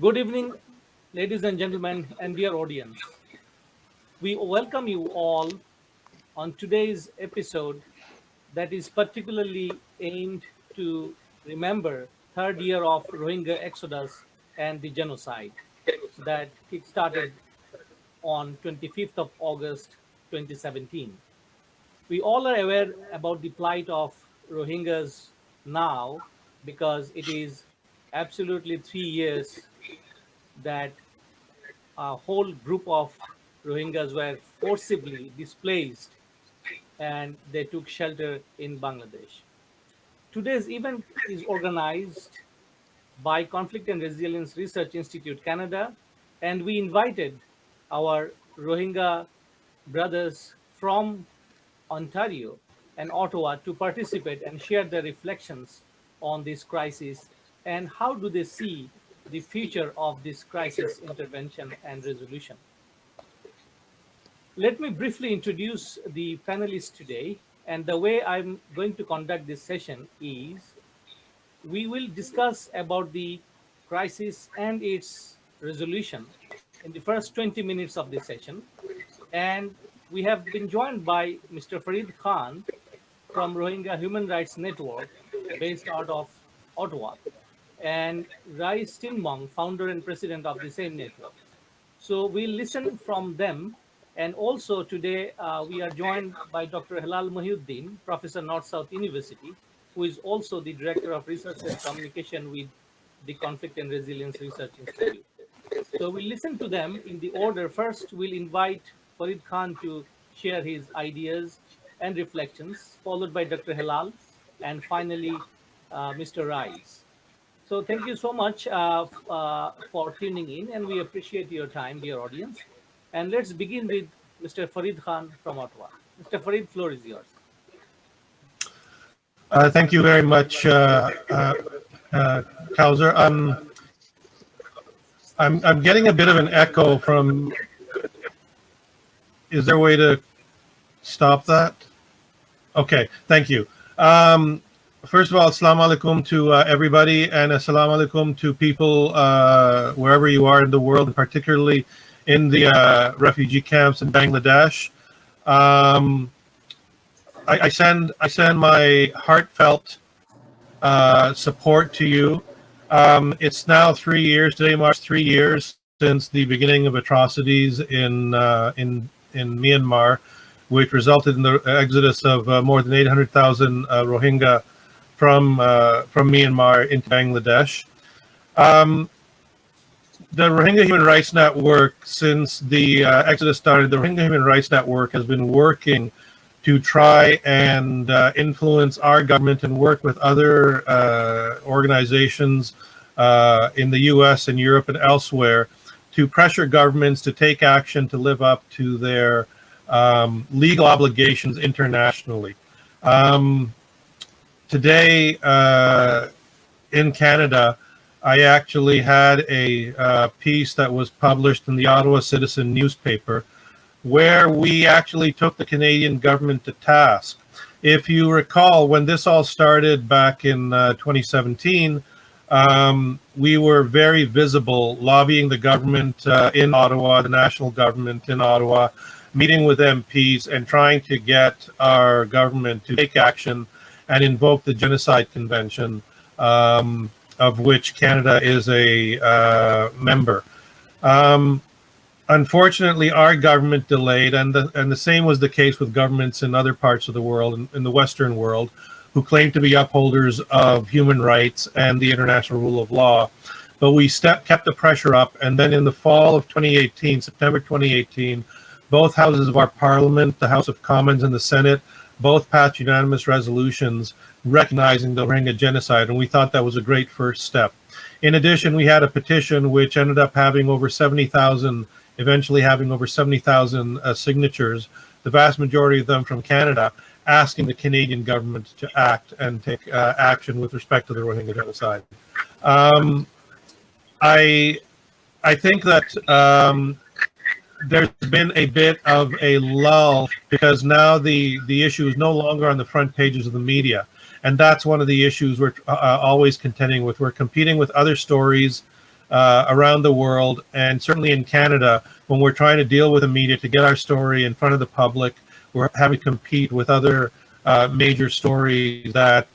Good evening, ladies and gentlemen, and dear audience. We welcome you all on today's episode that is particularly aimed to remember third year of Rohingya exodus and the genocide that kick-started on 25th of August 2017. We all are aware about the plight of Rohingyas now because it is absolutely 3 years that a whole group of Rohingyas were forcibly displaced and they took shelter in Bangladesh. Today's event is organized by Conflict and Resilience Research Institute Canada, and we invited our Rohingya brothers from Ontario and Ottawa to participate and share their reflections on this crisis and how do they see the future of this crisis intervention and resolution. Let me briefly introduce the panelists today. And the way I'm going to conduct this session is we will discuss about the crisis and its resolution in the first 20 minutes of this session. And we have been joined by Mr. Farid Khan from Rohingya Human Rights Network, based out of Ottawa, and Rai Stinmong, founder and president of the same network. So we'll listen from them. And also today we are joined by Dr. Hilal Muhyiddin, Professor North-South University, who is also the Director of Research and Communication with the Conflict and Resilience Research Institute. So we'll listen to them in the order. First, we'll invite Farid Khan to share his ideas and reflections, followed by Dr. Hilal, and finally Mr. Rais. So thank you so much for tuning in, and we appreciate your time, dear audience. And let's begin with Mr. Farid Khan from Ottawa. Mr. Farid, floor is yours. Thank you very much, Kauser. I'm getting a bit of an echo from. Is there a way to stop that? Okay, thank you. First of all, assalamu alaikum to everybody, and assalamu alaikum to people wherever you are in the world, and particularly in the refugee camps in Bangladesh. I send my heartfelt support to you. It's now 3 years. Today marks 3 years since the beginning of atrocities in Myanmar, which resulted in the exodus of more than 800,000 Rohingya from Myanmar into Bangladesh. The Rohingya Human Rights Network, since the exodus started, the Rohingya Human Rights Network has been working to try and influence our government and work with other organizations in the US and Europe and elsewhere to pressure governments to take action to live up to their legal obligations internationally. Today in Canada, I actually had a piece that was published in the Ottawa Citizen newspaper where we actually took the Canadian government to task. If you recall, when this all started back in 2017, we were very visible lobbying the government in Ottawa, the national government in Ottawa, meeting with MPs and trying to get our government to take action and invoke the Genocide Convention, of which Canada is a member. Unfortunately, our government delayed, and the same was the case with governments in other parts of the world, in the Western world, who claim to be upholders of human rights and the international rule of law. But we kept the pressure up, and then in the fall of 2018, September 2018, both houses of our parliament, the House of Commons and the Senate, both passed unanimous resolutions recognizing the Rohingya genocide, and we thought that was a great first step. In addition, we had a petition which ended up having over 70,000, eventually having over 70,000 signatures, the vast majority of them from Canada, asking the Canadian government to act and take action with respect to the Rohingya genocide. I think that there's been a bit of a lull because now the issue is no longer on the front pages of the media. And that's one of the issues we're always contending with. We're competing with other stories around the world, and certainly in Canada, when we're trying to deal with the media to get our story in front of the public, we're having to compete with other major stories that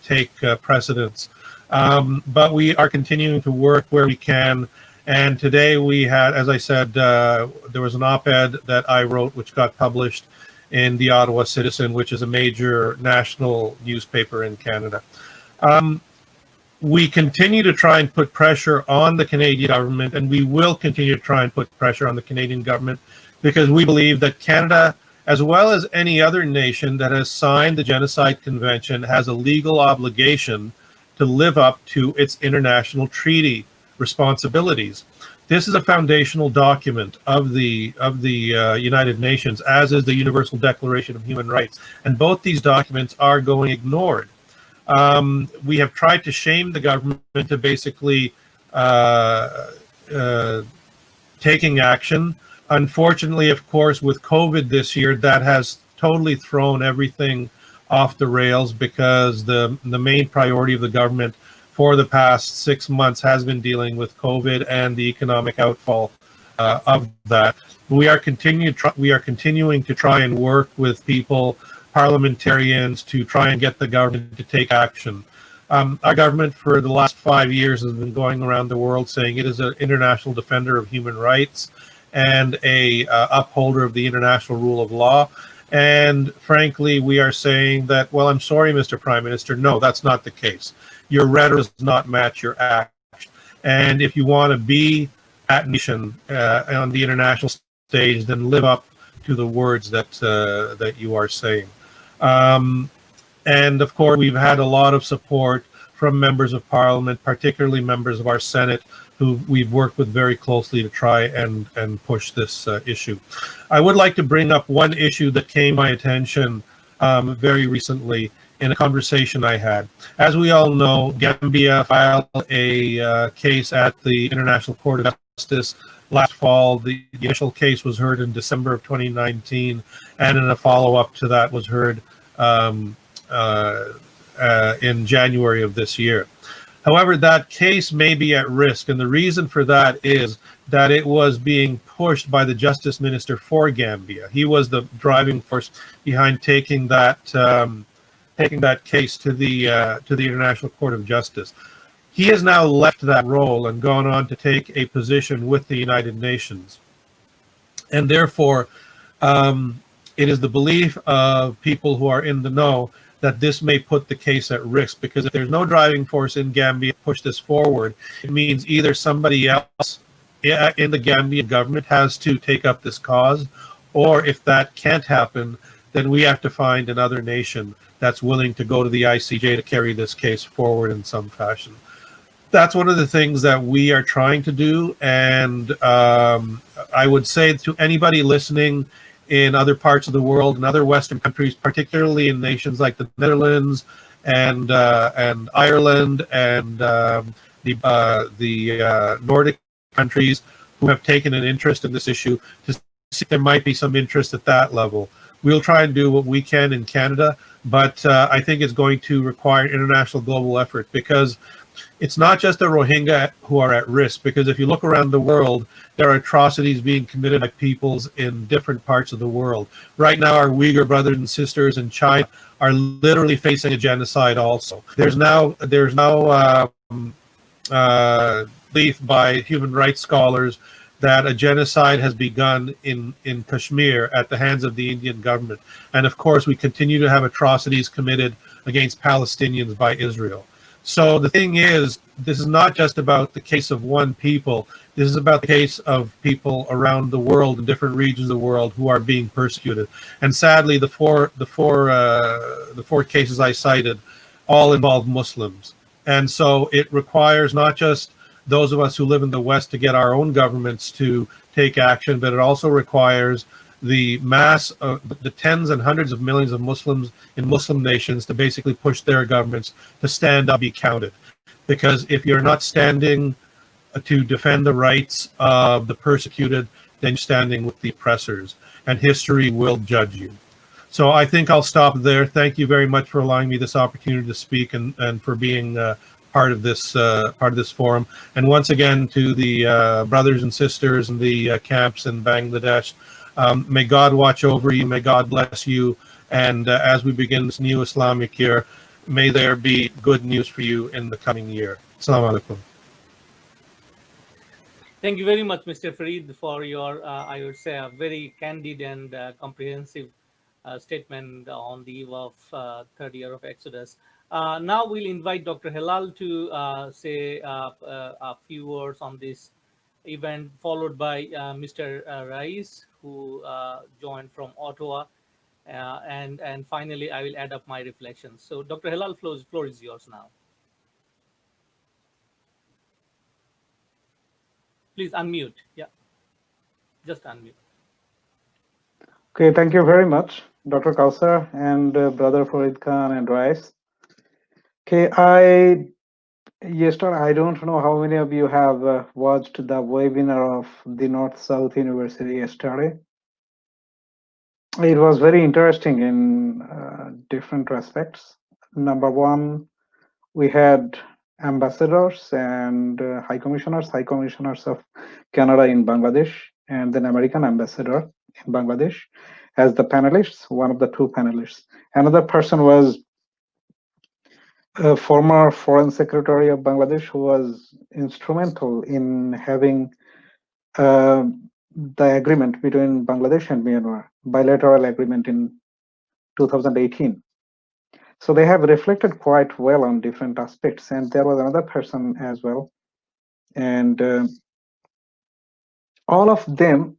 take precedence. But we are continuing to work where we can. And today we had, as I said, there was an op-ed that I wrote, which got published in the Ottawa Citizen, which is a major national newspaper in Canada. We continue to try and put pressure on the Canadian government, and we will continue to try and put pressure on the Canadian government, because we believe that Canada, as well as any other nation that has signed the Genocide Convention, has a legal obligation to live up to its international treaty responsibilities. This is a foundational document of the United Nations, as is the Universal Declaration of Human Rights, and both these documents are going ignored. We have tried to shame the government to basically taking action. Unfortunately, of course, with COVID this year, that has totally thrown everything off the rails, because the main priority of the government for the past 6 months has been dealing with COVID and the economic outfall of that. We are continuing to try and work with people, parliamentarians, to try and get the government to take action. Our government for the last 5 years has been going around the world saying it is an international defender of human rights and a upholder of the international rule of law. And frankly, we are saying that, well, I'm sorry, Mr. Prime Minister, no, that's not the case. Your rhetoric does not match your action. And if you want to be at nation on the international stage, then live up to the words that you are saying. And of course, we've had a lot of support from members of Parliament, particularly members of our Senate, who we've worked with very closely to try and push this issue. I would like to bring up one issue that came to my attention very recently in a conversation I had. As we all know, Gambia filed a case at the International Court of Justice last fall. The initial case was heard in December of 2019, and then a follow-up to that was heard in January of this year. However, that case may be at risk, and the reason for that is that it was being pushed by the Justice Minister for Gambia. He was the driving force behind taking that case to the International Court of Justice. He has now left that role and gone on to take a position with the United Nations, and therefore, it is the belief of people who are in the know that this may put the case at risk, because if there's no driving force in Gambia to push this forward, it means either somebody else in the Gambian government has to take up this cause, or if that can't happen, then we have to find another nation that's willing to go to the ICJ to carry this case forward in some fashion. That's one of the things that we are trying to do, and I would say to anybody listening in other parts of the world, in other Western countries, particularly in nations like the Netherlands and Ireland and the Nordic countries, who have taken an interest in this issue, to see if there might be some interest at that level. We'll try and do what we can in Canada, but I think it's going to require international global effort, because it's not just the Rohingya who are at risk, because if you look around the world, there are atrocities being committed by peoples in different parts of the world. Right now, our Uyghur brothers and sisters in China are literally facing a genocide also. There's now belief by human rights scholars that a genocide has begun in Kashmir at the hands of the Indian government. And of course, we continue to have atrocities committed against Palestinians by Israel. So the thing is, this is not just about the case of one people. This is about the case of people around the world, in different regions of the world, who are being persecuted. And sadly, the four cases I cited all involve Muslims. And so it requires not just those of us who live in the West to get our own governments to take action, but it also requires the mass of the tens and hundreds of millions of Muslims in Muslim nations to basically push their governments to stand up, be counted. Because if you're not standing to defend the rights of the persecuted, then you're standing with the oppressors, and history will judge you. So I think I'll stop there. Thank you very much for allowing me this opportunity to speak, and for being part of this forum. And once again, to the brothers and sisters in the camps in Bangladesh, may God watch over you. May God bless you. And as we begin this new Islamic year, may there be good news for you in the coming year. Assalamu alaikum. Thank you very much, Mr. Farid, for your, I would say, a very candid and comprehensive statement on the eve of third year of Exodus. Now we'll invite Dr. Helal to say a few words on this event, followed by Mr. Rais, who joined from Ottawa, and finally I will add up my reflections. So, Dr. Helal, floor is yours now. Please unmute. Yeah, just unmute. Okay, thank you very much, Dr. Kausar and Brother Farid Khan and Rice. Okay, I don't know how many of you have watched the webinar of the North-South University yesterday. It was very interesting in different respects. Number one, we had ambassadors and high commissioners of Canada in Bangladesh, and then American ambassador in Bangladesh as the panelists, one of the two panelists. Another person was a former foreign secretary of Bangladesh who was instrumental in having uh, the agreement between Bangladesh and Myanmar, bilateral agreement in 2018. So they have reflected quite well on different aspects. And there was another person as well. And all of them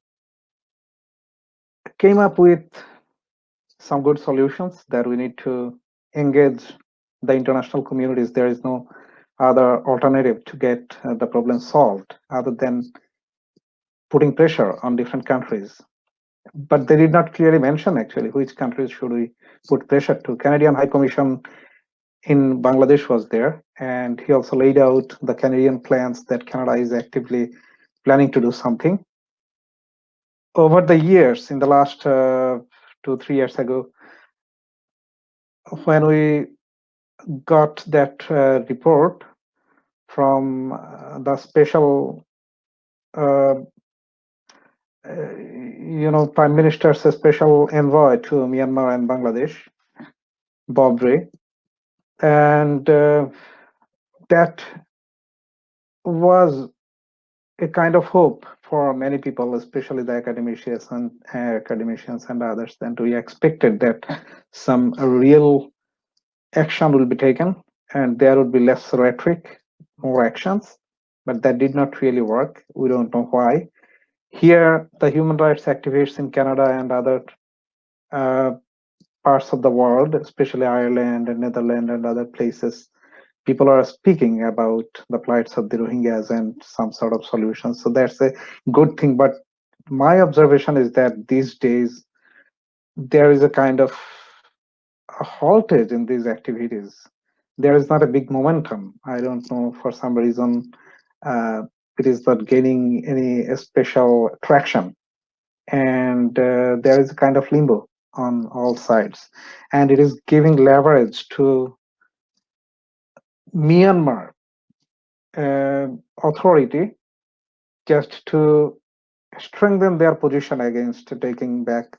came up with some good solutions that we need to engage the international communities. There is no other alternative to get the problem solved other than putting pressure on different countries. But they did not clearly mention actually which countries should we put pressure to. Canadian High Commission in Bangladesh was there, and he also laid out the Canadian plans that Canada is actively planning to do something. Over the years, in the last 2-3 years ago, when we got that report from the special, Prime Minister's special envoy to Myanmar and Bangladesh, Bob Ray, and that was a kind of hope for many people, especially the academicians and others. And we expected that some real action will be taken and there would be less rhetoric, more actions, but that did not really work. We don't know why. Here, the human rights activists in Canada and other parts of the world, especially Ireland and Netherlands and other places, people are speaking about the plights of the Rohingyas and some sort of solutions. So that's a good thing. But my observation is that these days there is a kind of a haltage in these activities. There is not a big momentum. I don't know, for some reason, it is not gaining any special traction. And there is a kind of limbo on all sides. And it is giving leverage to Myanmar authority just to strengthen their position against taking back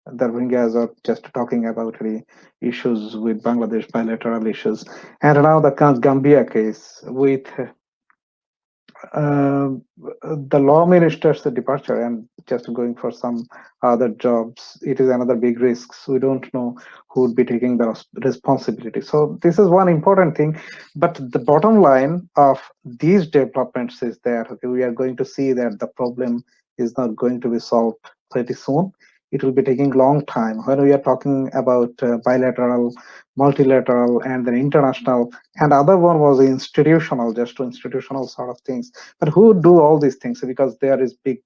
the Rohingyas, or just talking about the issues with Bangladesh, bilateral issues. And now the Gambia case with the law minister's departure and just going for some other jobs, it is another big risk. So we don't know who would be taking the responsibility. So this is one important thing. But the bottom line of these developments is that we are going to see that the problem is not going to be solved pretty soon. It will be taking long time. When we are talking about bilateral, multilateral, and then international, and other one was institutional, just institutional sort of things. But who do all these things? Because there is big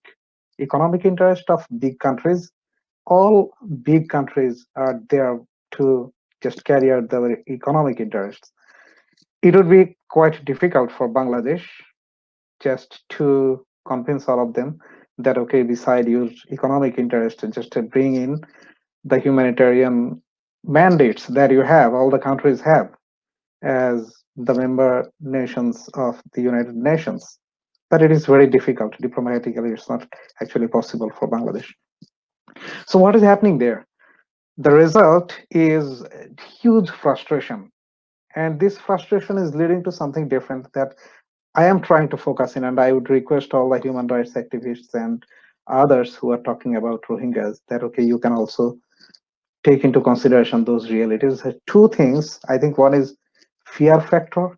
economic interest of big countries. All big countries are there to just carry out their economic interests. It would be quite difficult for Bangladesh just to convince all of them that, okay, beside your economic interest, just to bring in the humanitarian mandates that you have, all the countries have. as the member nations of the United Nations. But it is very difficult. Diplomatically, it's not actually possible for Bangladesh. So, what is happening there? The result is huge frustration. And this frustration is leading to something different that I am trying to focus in. And I would request all the human rights activists and others who are talking about Rohingyas that, okay, you can also take into consideration those realities. Two things. I think one is fear factor,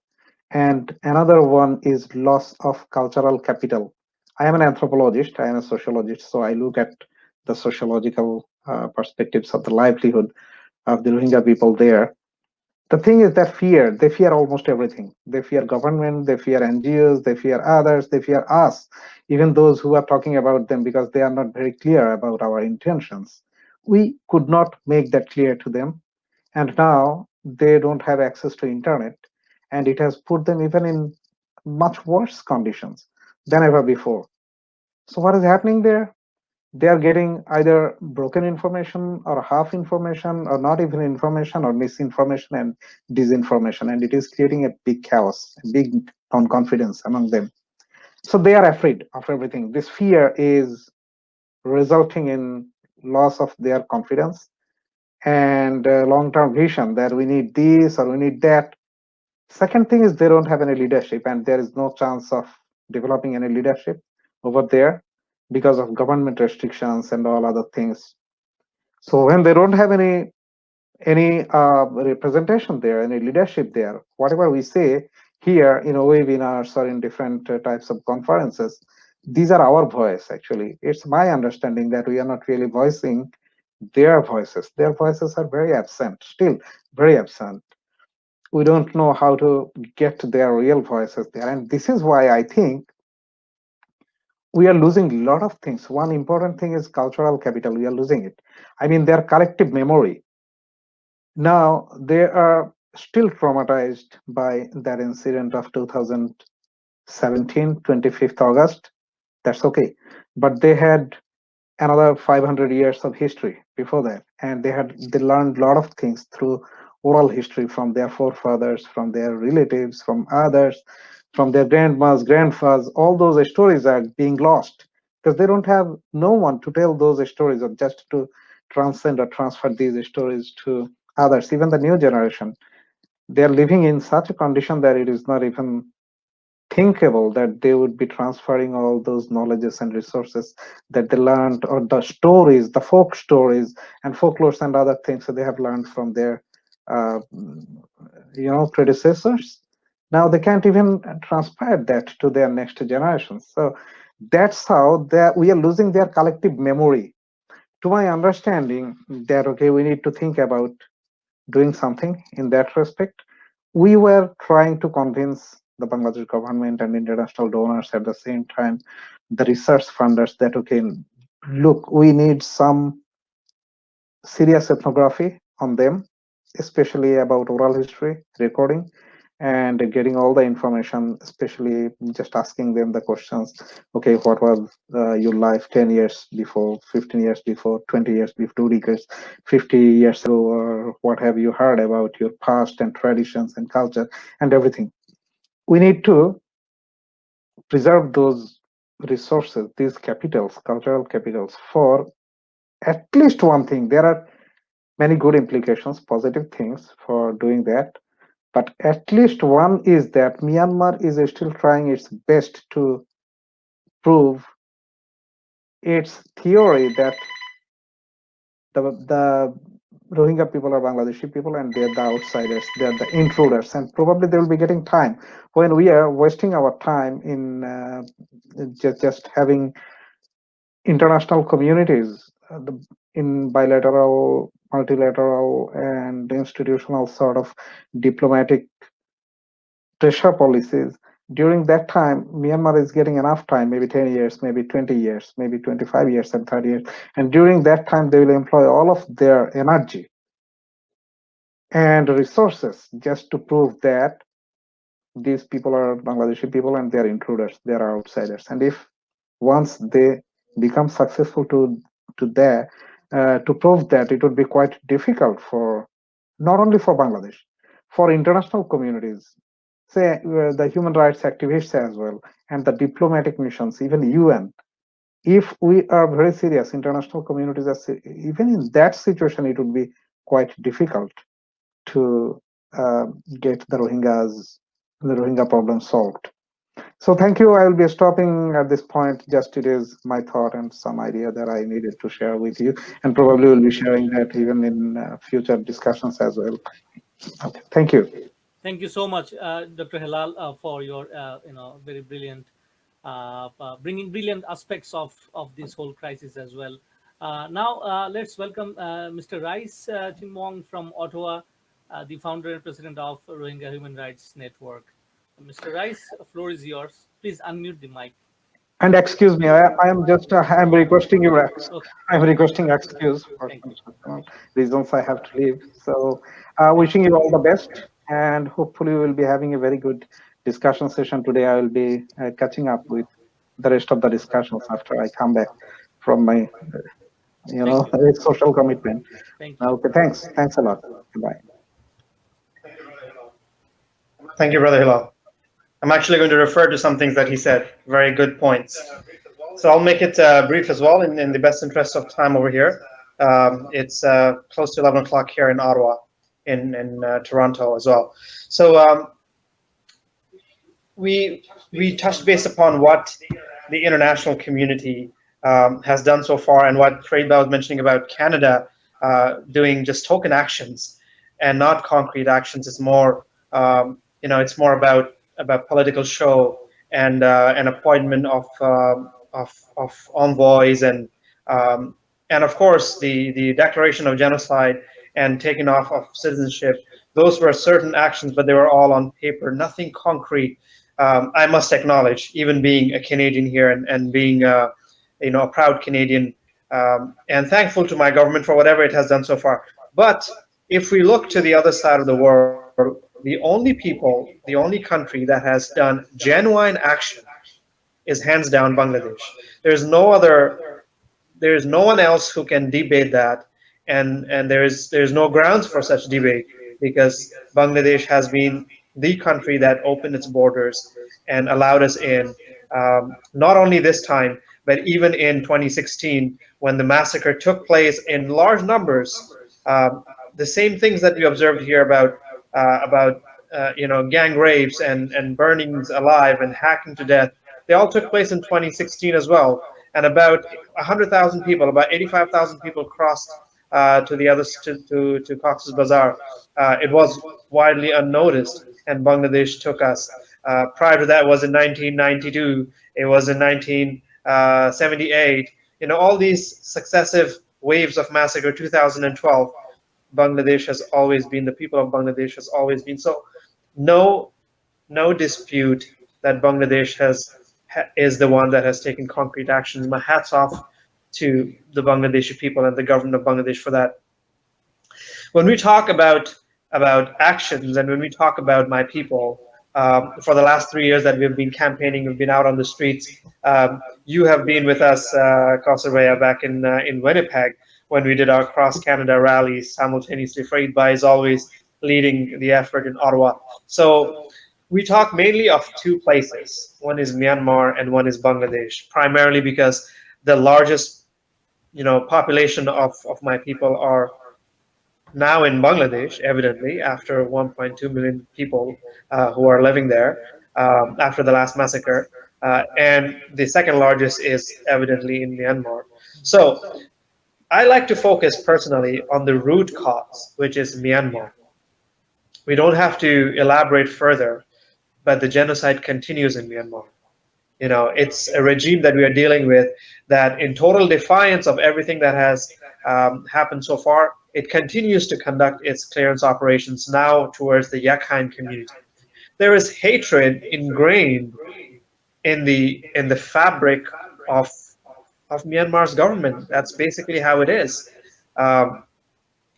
and another one is loss of cultural capital. I am an anthropologist, I am a sociologist, so I look at the sociological perspectives of the livelihood of the Rohingya people there. The thing is that they fear almost everything. They fear government, they fear NGOs, they fear others, they fear us, even those who are talking about them because they are not very clear about our intentions. We could not make that clear to them, and now they don't have access to internet, and it has put them even in much worse conditions than ever before. So what is happening there? They are getting either broken information or half information or not even information or misinformation and disinformation, and it is creating a big chaos, a big non-confidence among them. So they are afraid of everything. This fear is resulting in loss of their confidence and long-term vision that we need this or we need that. Second thing is they don't have any leadership, and there is no chance of developing any leadership over there because of government restrictions and all other things. So when they don't have any representation there, any leadership there, whatever we say here in webinars or in different types of conferences, these are our voice. Actually, it's my understanding that we are not really voicing their voices. Their voices are very absent, still very absent. We don't know how to get their real voices there, and this is why I think we are losing a lot of things. One important thing is cultural capital. We are losing it. I mean, their collective memory. Now they are still traumatized by that incident of 2017, 25th August. That's okay. But they had another 500 years of history before that, and they learned a lot of things through oral history from their forefathers, from their relatives, from others, from their grandmas, grandfathers. All those stories are being lost because they don't have no one to tell those stories or just to transcend or transfer these stories to others. Even the new generation, they are living in such a condition that it is not even thinkable that they would be transferring all those knowledges and resources that they learned, or the stories, the folk stories and folklores and other things that they have learned from their uh, predecessors. Now they can't even transfer that to their next generations. So that's how that we are losing their collective memory. To my understanding, that okay, we need to think about doing something in that respect. We were trying to convince the Bangladesh government and international donors at the same time, the research funders, that okay, look, we need some serious ethnography on them, especially about oral history recording and getting all the information, especially just asking them the questions. Okay, what was your life 10 years before, 15 years before, 20 years before, 2 decades, 50 years ago, or what have you heard about your past and traditions and culture and everything. We need to preserve those resources, these capitals, cultural capitals, for at least one thing. There are many good implications, positive things for doing that. But at least one is that Myanmar is still trying its best to prove its theory that the Rohingya people are Bangladeshi people and they're the outsiders, they're the intruders, and probably they will be getting time when we are wasting our time in just having international communities in bilateral, multilateral, and institutional sort of diplomatic pressure policies. During that time, Myanmar is getting enough time, maybe 10 years, maybe 20 years, maybe 25 years and 30 years. And during that time, they will employ all of their energy and resources just to prove that these people are Bangladeshi people and they're intruders, they're outsiders. And if once they become successful to prove that, it would be quite difficult for not only for Bangladesh, for international communities, say the human rights activists as well, and the diplomatic missions, even UN. If we are very serious, international communities are even in that situation, it would be quite difficult to get the Rohingya problem solved. So thank you. I will be stopping at this point. Just it is my thought and some idea that I needed to share with you, and probably will be sharing that even in future discussions as well. Okay. Thank you. Thank you so much, Dr. Hilal, for your very brilliant bringing brilliant aspects of this whole crisis as well. Now let's welcome Mr. Rice Timwong from Ottawa, the founder and president of Rohingya Human Rights Network. Mr. Rice, the floor is yours. Please unmute the mic. And excuse me, I am just I'm requesting you. Okay, I'm requesting excuse for thank some you. personal reasons I have to leave. So, wishing you all the best, and hopefully we'll be having a very good discussion session today. I will be catching up with the rest of the discussions after I come back from my, Thank you. social commitment. Thank you. Okay, thanks. Thanks a lot. Bye. Thank you, Brother Hilal. I'm actually going to refer to some things that he said. Very good points. So I'll make it brief as well in the best interest of time over here. It's close to 11 o'clock here in Ottawa, in Toronto as well. So we touched base upon what the international community has done so far, and what Fareed was mentioning about Canada doing just token actions and not concrete actions. Is more, it's more about political show and an appointment of envoys and of course the declaration of genocide and taking off of citizenship. Those were certain actions, but they were all on paper, nothing concrete. I must acknowledge, even being a Canadian here and being a proud Canadian, and thankful to my government for whatever it has done so far. But if we look to the other side of the world, the only country that has done genuine action is hands down Bangladesh. There's no other, there's no one else who can debate that, and there's no grounds for such debate, because Bangladesh has been the country that opened its borders and allowed us in, not only this time, but even in 2016 when the massacre took place in large numbers. The same things that we observed here about gang rapes and burnings alive and hacking to death, they all took place in 2016 as well. And about 100,000 people, about 85,000 people crossed to the other to Cox's Bazar. It was widely unnoticed, and Bangladesh took us. Prior to that was in 1992. It was in 1978. All these successive waves of massacre. 2012. Bangladesh has always been, the people of Bangladesh has always been. So no dispute that Bangladesh is the one that has taken concrete actions. My hats off to the Bangladeshi people and the government of Bangladesh for that. When we talk about actions, and when we talk about my people, for the last 3 years that we've been campaigning, we've been out on the streets. You have been with us, Kausarvaya, back in Winnipeg when we did our cross Canada rallies simultaneously. Fareed Bhai is always leading the effort in Ottawa. So we talk mainly of two places. One is Myanmar and one is Bangladesh, primarily because the largest population of my people are now in Bangladesh, evidently, after 1.2 million people who are living there after the last massacre. And the second largest is evidently in Myanmar. So I like to focus personally on the root cause, which is Myanmar. We don't have to elaborate further, but the genocide continues in Myanmar. It's a regime that we are dealing with that, in total defiance of everything that has happened so far, it continues to conduct its clearance operations now towards the Rakhine community. There is hatred ingrained in the fabric of Myanmar's government. That's basically how it is. Um,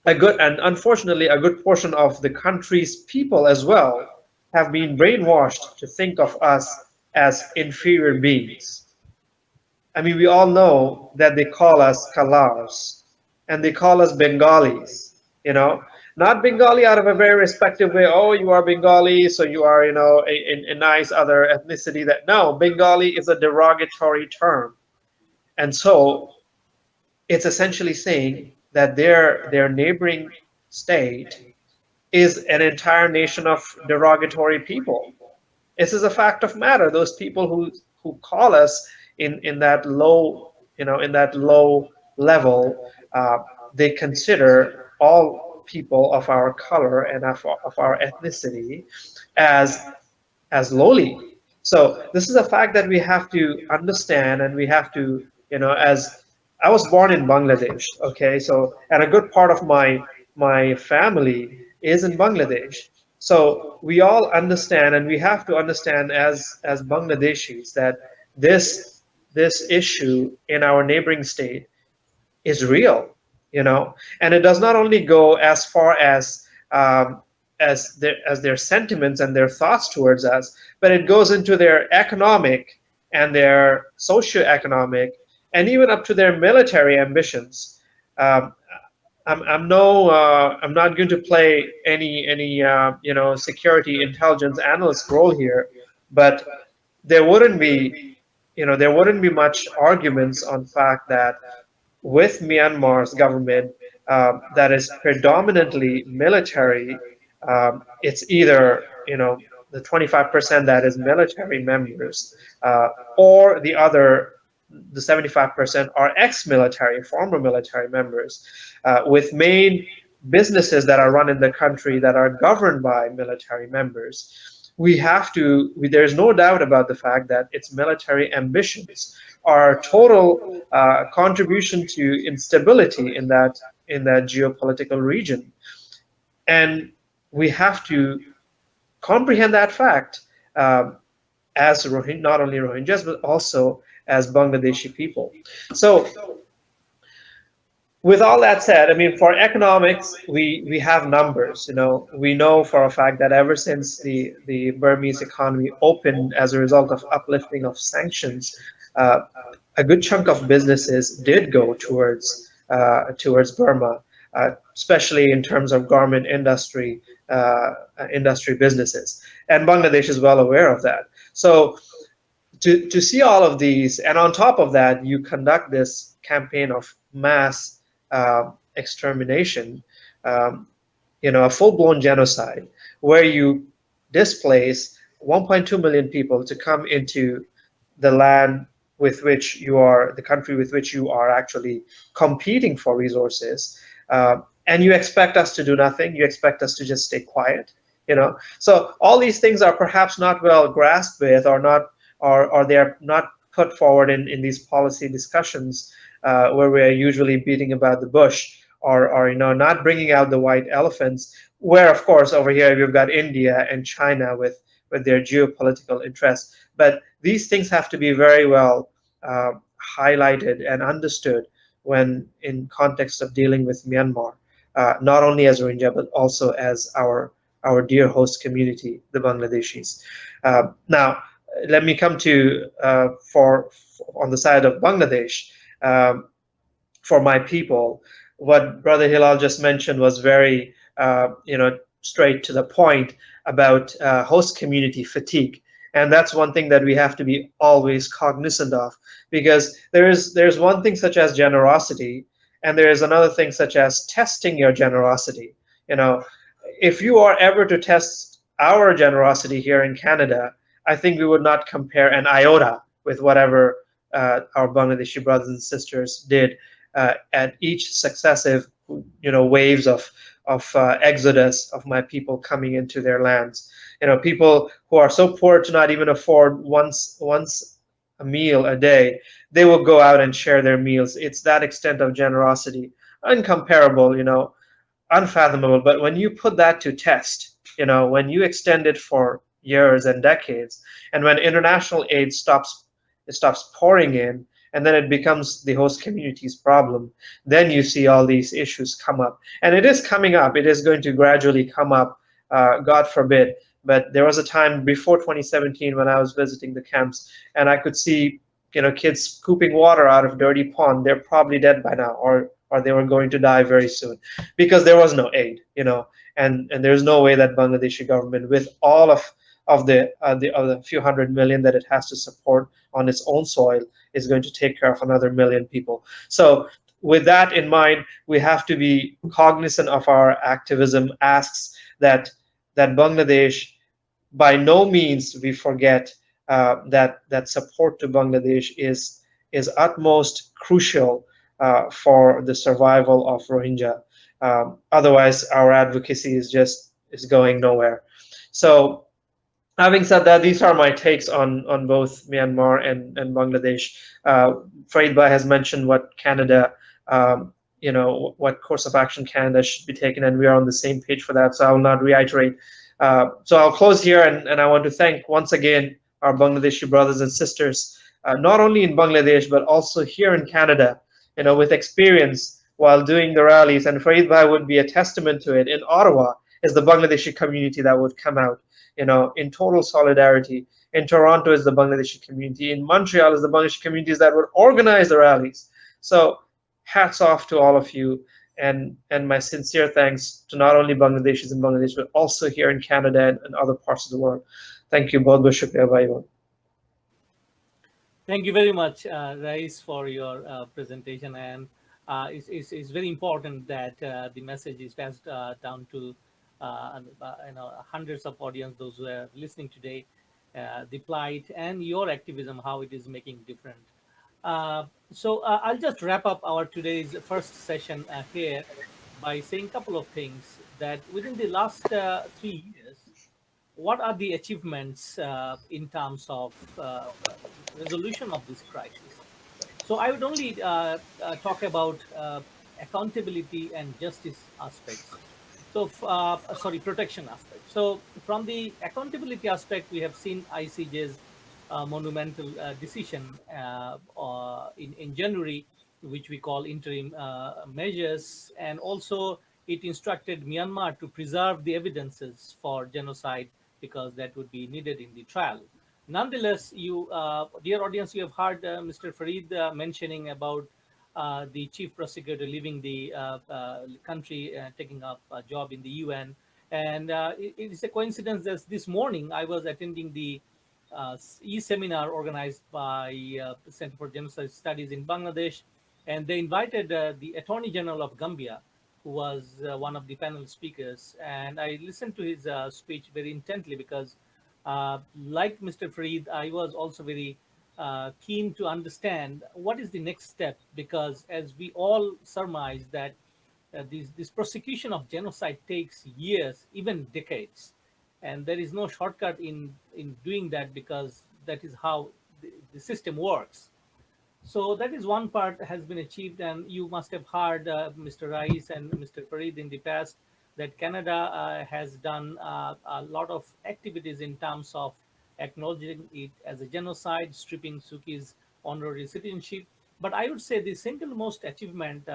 Unfortunately, a good portion of the country's people as well have been brainwashed to think of us as inferior beings. I mean, we all know that they call us Kalars and they call us Bengalis. You know, Not Bengali out of a very respectful way. Oh, you are Bengali, so you are, a nice other ethnicity. That no, Bengali is a derogatory term, and so it's essentially saying that their neighboring state is an entire nation of derogatory people. This is a fact of matter. Those people who call us in that low, in that low level, they consider all people of our color and of our ethnicity as lowly. So this is a fact that we have to understand, and we have to, as I was born in Bangladesh, okay, so and a good part of my family is in Bangladesh. So we all understand, and we have to understand as Bangladeshis that this issue in our neighboring state is real, and it does not only go as far as their sentiments and their thoughts towards us, but it goes into their economic and their socio-economic and even up to their military ambitions. Um, I'm not going to play any security intelligence analyst role here, but there wouldn't be there wouldn't be much arguments on fact that with Myanmar's government that is predominantly military, it's either the 25% that is military members, or the 75% are ex-military, former military members, with main businesses that are run in the country that are governed by military members. There's no doubt about the fact that its military ambitions are total contribution to instability in that geopolitical region. And we have to comprehend that fact as not only Rohingyas, but also as Bangladeshi people. So with all that said, I mean, for economics, we have numbers. We know for a fact that ever since the Burmese economy opened as a result of uplifting of sanctions, a good chunk of businesses did go towards Burma, especially in terms of garment industry businesses, and Bangladesh is well aware of that. So to see all of these, and on top of that, you conduct this campaign of mass extermination, a full-blown genocide, where you displace 1.2 million people to come into the land with which the country with which you are actually competing for resources, and you expect us to do nothing. You expect us to just stay quiet. So all these things are perhaps not well grasped with, or they're not put forward in these policy discussions, where we're usually beating about the bush, or not bringing out the white elephants, where of course over here we've got India and China with their geopolitical interests. But these things have to be very well highlighted and understood when in context of dealing with Myanmar, not only as Rohingya, but also as our dear host community, the Bangladeshis. Now, let me come to on the side of Bangladesh. For my people, what Brother Hilal just mentioned was very, straight to the point about host community fatigue, and that's one thing that we have to be always cognizant of, because there's one thing such as generosity, and there is another thing such as testing your generosity. If you are ever to test our generosity here in Canada, I think we would not compare an iota with whatever our Bangladeshi brothers and sisters did at each successive, waves of exodus of my people coming into their lands. People who are so poor to not even afford once a meal a day, they will go out and share their meals. It's that extent of generosity, uncomparable, unfathomable. But when you put that to test, when you extend it for years and decades, and when international aid stops pouring in, and then it becomes the host community's problem, then you see all these issues come up. And it is coming up. It is going to gradually come up, God forbid. But there was a time before 2017 when I was visiting the camps, and I could see, kids scooping water out of dirty pond. They're probably dead by now, or or they were going to die very soon, because there was no aid, and there's no way that Bangladeshi government, with all of the few hundred million that it has to support on its own soil, is going to take care of another million people. So with that in mind, we have to be cognizant of our activism asks that Bangladesh, by no means we forget that support to Bangladesh is utmost crucial for the survival of Rohingya. Otherwise, our advocacy is going nowhere. So, having said that, these are my takes on both Myanmar and Bangladesh. Farid Bhai has mentioned what Canada, what course of action Canada should be taken, and we are on the same page for that. So I will not reiterate. So I'll close here, and I want to thank once again our Bangladeshi brothers and sisters, not only in Bangladesh but also here in Canada, with experience while doing the rallies. And Farid Bhai would be a testament to it. In Ottawa is the Bangladeshi community that would come out, in total solidarity. In Toronto is the Bangladeshi community. In Montreal is the Bangladeshi communities that would organize the rallies. So hats off to all of you, and my sincere thanks to not only Bangladeshis in Bangladesh, but also here in Canada and other parts of the world. Thank you. Bahut bahut shukriya, bhai. Thank you very much, Rais, for your presentation. And it's very important that the message is passed down to hundreds of audience, those who are listening today, the plight and your activism, how it is making difference. So I'll just wrap up our today's first session here by saying a couple of things that within the last 3 years, what are the achievements in terms of resolution of this crisis? So I would only talk about accountability and justice aspects. So, sorry, protection aspect. So, from the accountability aspect, we have seen ICJ's monumental decision in January, which we call interim measures, and also it instructed Myanmar to preserve the evidences for genocide because that would be needed in the trial. Nonetheless, dear audience, you have heard Mr. Farid mentioning about the chief prosecutor leaving the country, taking up a job in the UN. And it is a coincidence that this morning I was attending the e-seminar organized by the Center for Genocide Studies in Bangladesh, and they invited the Attorney General of Gambia, who was one of the panel speakers. And I listened to his speech very intently because, like Mr. Farid, I was also very keen to understand what is the next step, because as we all surmise that this prosecution of genocide takes years, even decades, and there is no shortcut in doing that because that is how the system works. So that is one part has been achieved, and you must have heard Mr. Rais and Mr. Farid in the past that Canada has done a lot of activities in terms of acknowledging it as a genocide, stripping Suki's honorary citizenship. But I would say the single most achievement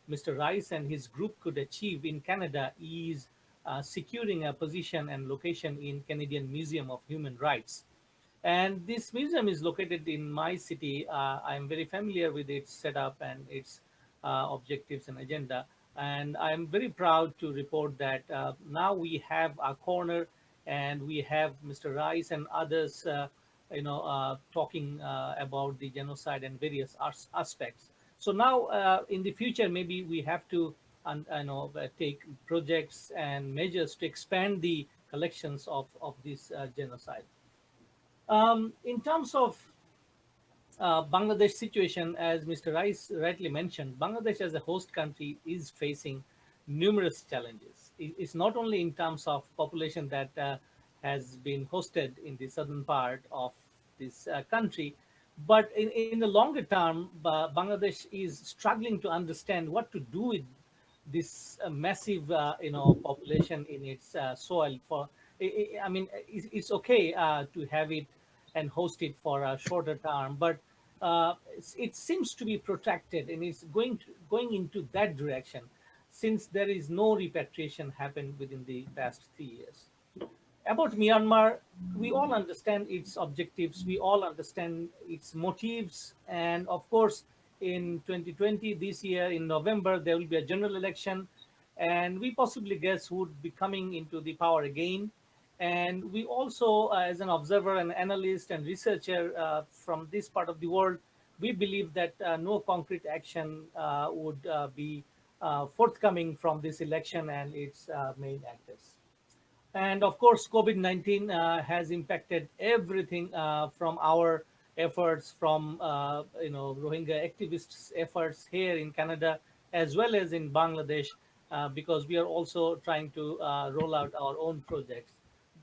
Mr. Rice and his group could achieve in Canada is securing a position and location in Canadian Museum of Human Rights. And this museum is located in my city. I'm very familiar with its setup and its objectives and agenda. And I'm very proud to report that now we have a corner, and we have Mr. Rice and others, talking about the genocide and various aspects. So now, in the future, maybe we have to, take projects and measures to expand the collections of this genocide. In terms of Bangladesh situation, as Mr. Rice rightly mentioned, Bangladesh as a host country is facing numerous challenges. It's not only in terms of population that has been hosted in the southern part of this country, but in the longer term, Bangladesh is struggling to understand what to do with this massive, population in its soil. I mean, it's okay to have it and host it for a shorter term, but it seems to be protracted, and it's going into that direction since there is no repatriation happened within the past 3 years. About Myanmar, we all understand its objectives, we all understand its motives, and of course, in 2020, this year in November, there will be a general election, and we possibly guess who would be coming into the power again. And we also, as an observer, an analyst, and researcher from this part of the world, we believe that no concrete action would be forthcoming from this election and its main actors. And of course, COVID-19 has impacted everything from our efforts, from Rohingya activists' efforts here in Canada as well as in Bangladesh, because we are also trying to roll out our own projects.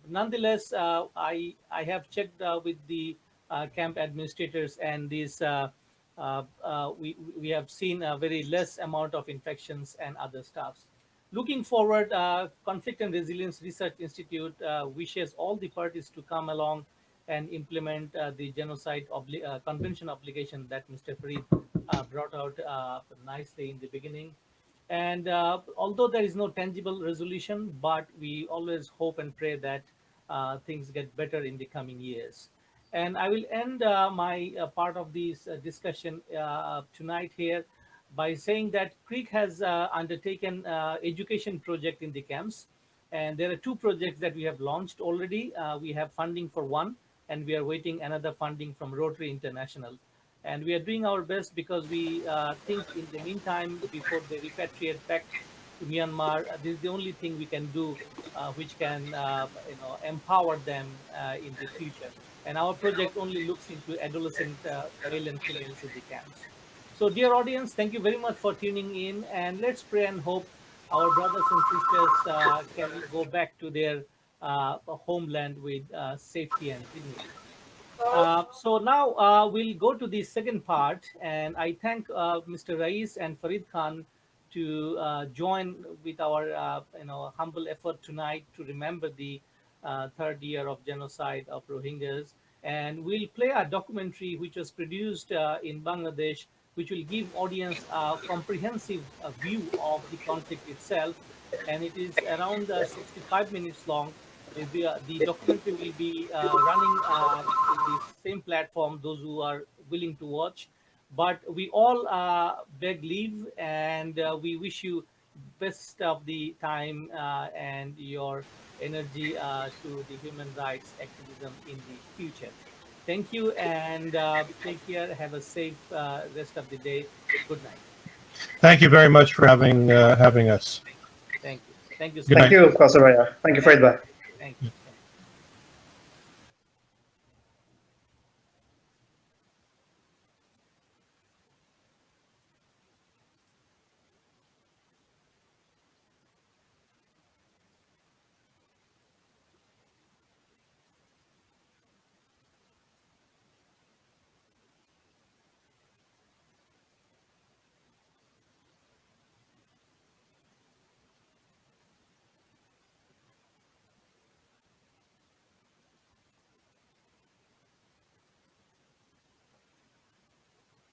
Nonetheless, I have checked with the camp administrators, and we have seen a very less amount of infections and other stuffs. Looking forward, Conflict and Resilience Research Institute wishes all the parties to come along and implement the convention obligation that Mr. Farid brought out nicely in the beginning. And although there is no tangible resolution, but we always hope and pray that things get better in the coming years. And I will end my part of this discussion tonight here by saying that CRRIC has undertaken education project in the camps. And there are two projects that we have launched already. We have funding for one, and we are waiting another funding from Rotary International. And we are doing our best because we think in the meantime, before they repatriate back to Myanmar, this is the only thing we can do which can empower them in the future. And our project only looks into adolescent male and females in the camps. So, dear audience, thank you very much for tuning in, and let's pray and hope our brothers and sisters can go back to their homeland with safety and dignity. So now we'll go to the second part, and I thank Mr. Rais and Farid Khan to join with our humble effort tonight to remember the third year of genocide of Rohingyas. And we'll play a documentary which was produced in Bangladesh, which will give audience a comprehensive view of the conflict itself. And it is around 65 minutes long. The documentary will be running in the same platform, those who are willing to watch. But we all beg leave, and we wish you best of the time and your energy to the human rights activism in the future. Thank you, and take care. Have a safe rest of the day. Good night. Thank you very much for having us. Thank you. Thank you so Good much. Thank night. you, Professor Raya. Thank you, Thank Farid. you. Thank you.